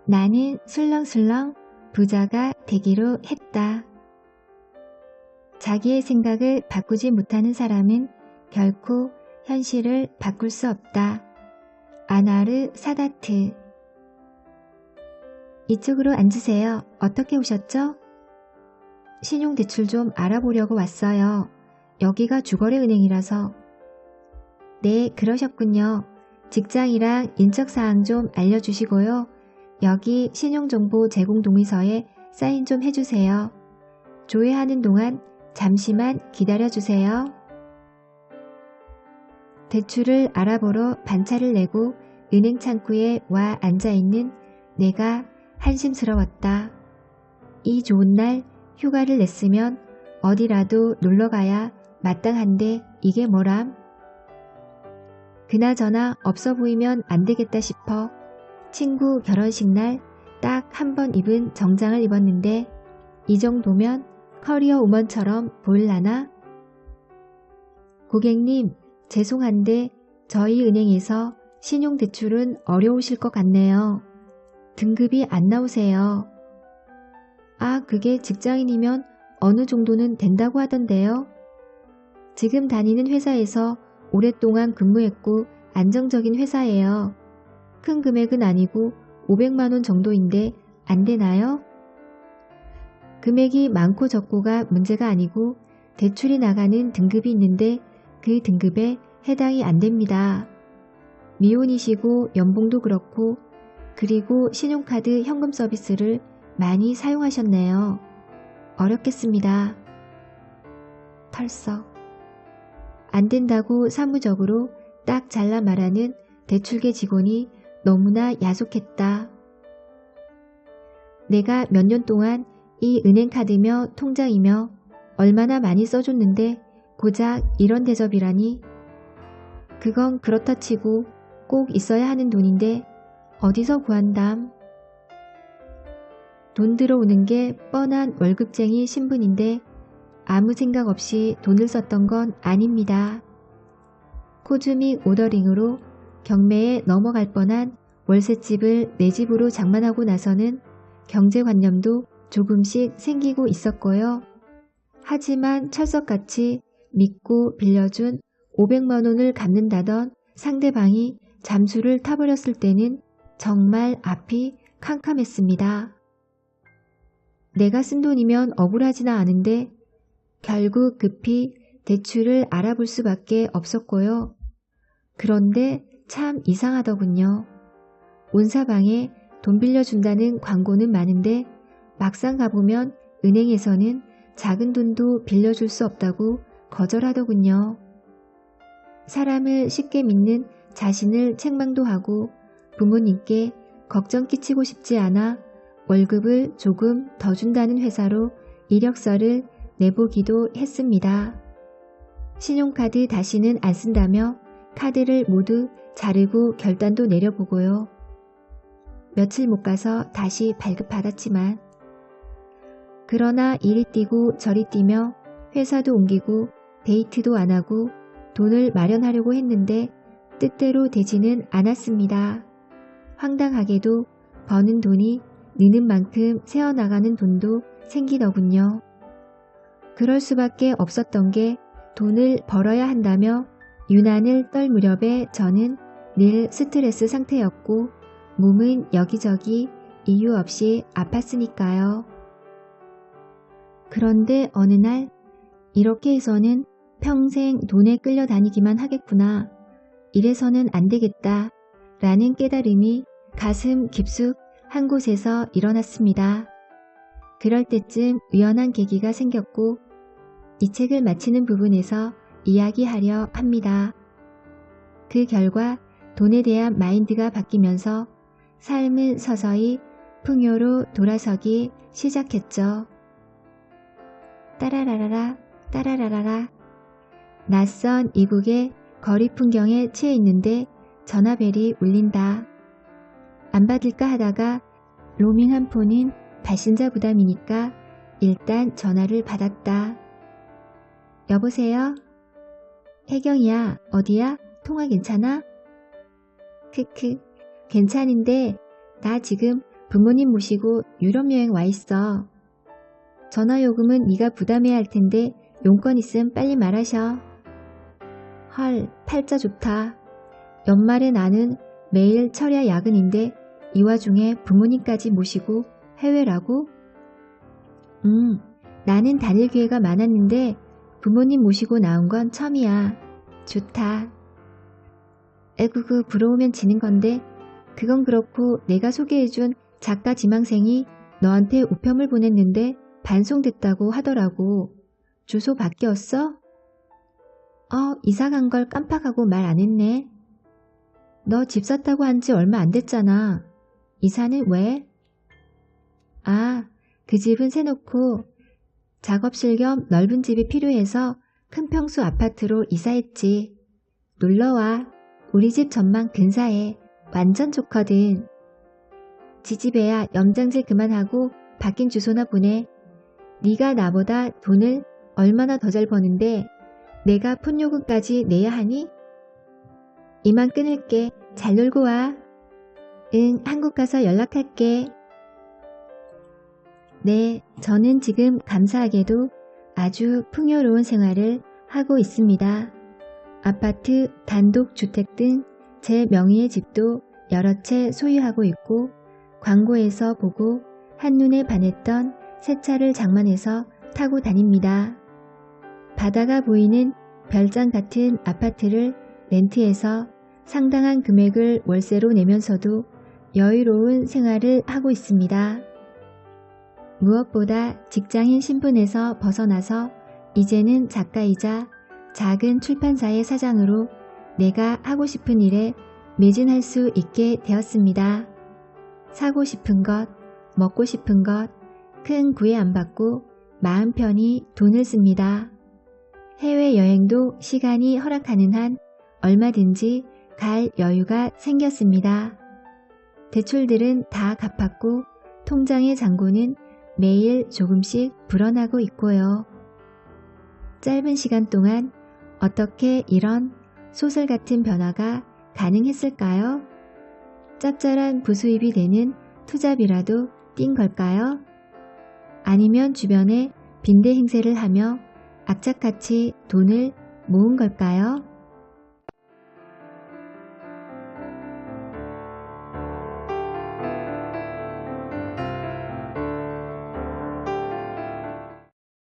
나는 술렁술렁 부자가 되기로 했다. 자기의 생각을 바꾸지 못하는 사람은 결코 현실을 바꿀 수 없다. 아나르 사다트. 이쪽으로 앉으세요. 어떻게 오셨죠? 신용대출 좀 알아보려고 왔어요. 여기가 주거래은행이라서. 네, 그러셨군요. 직장이랑 인적사항 좀 알려주시고요. 여기 신용정보 제공 동의서에 사인 좀 해주세요. 조회하는 동안 잠시만 기다려주세요. 대출을 알아보러 반차를 내고 은행 창구에 와 앉아있는 내가 한심스러웠다. 이 좋은 날 휴가를 냈으면 어디라도 놀러가야 마땅한데 이게 뭐람? 그나저나 없어 보이면 안 되겠다 싶어 친구 결혼식 날 딱 한 번 입은 정장을 입었는데 이 정도면 커리어 우먼처럼 보일라나? 고객님, 죄송한데 저희 은행에서 신용대출은 어려우실 것 같네요. 등급이 안 나오세요. 아, 그게 직장인이면 어느 정도는 된다고 하던데요. 지금 다니는 회사에서 오랫동안 근무했고 안정적인 회사예요. 큰 금액은 아니고 500만 원 정도인데 안 되나요? 금액이 많고 적고가 문제가 아니고 대출이 나가는 등급이 있는데 그 등급에 해당이 안 됩니다. 미혼이시고 연봉도 그렇고 그리고 신용카드 현금 서비스를 많이 사용하셨네요. 어렵겠습니다. 털썩. 안 된다고 사무적으로 딱 잘라 말하는 대출계 직원이 너무나 야속했다. 내가 몇 년 동안 이 은행카드며 통장이며 얼마나 많이 써줬는데 고작 이런 대접이라니. 그건 그렇다 치고 꼭 있어야 하는 돈인데 어디서 구한담. 돈 들어오는 게 뻔한 월급쟁이 신분인데 아무 생각 없이 돈을 썼던 건 아닙니다. 코즈믹 오더링으로 경매에 넘어갈 뻔한 월세집을 내 집으로 장만하고 나서는 경제관념도 조금씩 생기고 있었고요. 하지만 철석같이 믿고 빌려준 500만 원을 갚는다던 상대방이 잠수를 타버렸을 때는 정말 앞이 캄캄했습니다. 내가 쓴 돈이면 억울하지나 않은데 결국 급히 대출을 알아볼 수밖에 없었고요. 그런데 참 이상하더군요. 온 사방에 돈 빌려준다는 광고는 많은데 막상 가보면 은행에서는 작은 돈도 빌려줄 수 없다고 거절하더군요. 사람을 쉽게 믿는 자신을 책망도 하고 부모님께 걱정 끼치고 싶지 않아 월급을 조금 더 준다는 회사로 이력서를 내보기도 했습니다. 신용카드 다시는 안 쓴다며 카드를 모두 자르고 결단도 내려보고요. 며칠 못 가서 다시 발급받았지만 그러나 이리 뛰고 저리 뛰며 회사도 옮기고 데이트도 안 하고 돈을 마련하려고 했는데 뜻대로 되지는 않았습니다. 황당하게도 버는 돈이 느는 만큼 새어나가는 돈도 생기더군요. 그럴 수밖에 없었던 게 돈을 벌어야 한다며 유난을 떨 무렵에 저는 늘 스트레스 상태였고 몸은 여기저기 이유 없이 아팠으니까요. 그런데 어느 날 이렇게 해서는 평생 돈에 끌려다니기만 하겠구나. 이래서는 안 되겠다. 라는 깨달음이 가슴 깊숙 한 곳에서 일어났습니다. 그럴 때쯤 우연한 계기가 생겼고 이 책을 마치는 부분에서 이야기하려 합니다. 그 결과 돈에 대한 마인드가 바뀌면서 삶은 서서히 풍요로 돌아서기 시작했죠. 따라라라라 따라라라라. 낯선 이국의 거리 풍경에 취해 있는데 전화벨이 울린다. 안 받을까 하다가 로밍한 폰은 발신자 부담이니까 일단 전화를 받았다. 여보세요? 혜경이야, 어디야? 통화 괜찮아? 크크, 괜찮은데 나 지금 부모님 모시고 유럽 여행 와 있어. 전화요금은 네가 부담해야 할 텐데 용건 있음 빨리 말하셔. 헐, 팔자 좋다. 연말에 나는 매일 철야 야근인데 이 와중에 부모님까지 모시고 해외라고? 나는 다닐 기회가 많았는데 부모님 모시고 나온 건 처음이야. 좋다. 에구구 부러우면 지는 건데 그건 그렇고 내가 소개해준 작가 지망생이 너한테 우편물 보냈는데 반송됐다고 하더라고. 주소 바뀌었어? 이사 간 걸 깜빡하고 말 안 했네. 너 집 샀다고 한 지 얼마 안 됐잖아. 이사는 왜? 그 집은 세놓고 작업실 겸 넓은 집이 필요해서 큰 평수 아파트로 이사했지. 놀러와. 우리 집 전망 근사해. 완전 좋거든. 지지배야 염장질 그만하고 바뀐 주소나 보내. 네가 나보다 돈을 얼마나 더 잘 버는데 내가 폰요금까지 내야 하니? 이만 끊을게. 잘 놀고 와. 응, 한국 가서 연락할게. 네, 저는 지금 감사하게도 아주 풍요로운 생활을 하고 있습니다. 아파트, 단독주택 등 제 명의의 집도 여러 채 소유하고 있고 광고에서 보고 한눈에 반했던 새 차를 장만해서 타고 다닙니다. 바다가 보이는 별장 같은 아파트를 렌트해서 상당한 금액을 월세로 내면서도 여유로운 생활을 하고 있습니다. 무엇보다 직장인 신분에서 벗어나서 이제는 작가이자 작은 출판사의 사장으로 내가 하고 싶은 일에 매진할 수 있게 되었습니다. 사고 싶은 것, 먹고 싶은 것, 큰 구애 안 받고 마음 편히 돈을 씁니다. 해외여행도 시간이 허락하는 한 얼마든지 갈 여유가 생겼습니다. 대출들은 다 갚았고 통장의 잔고는 매일 조금씩 불어나고 있고요. 짧은 시간 동안 어떻게 이런 소설 같은 변화가 가능했을까요? 짭짤한 부수입이 되는 투잡이라도 뛴 걸까요? 아니면 주변에 빈대 행세를 하며 악착같이 돈을 모은 걸까요?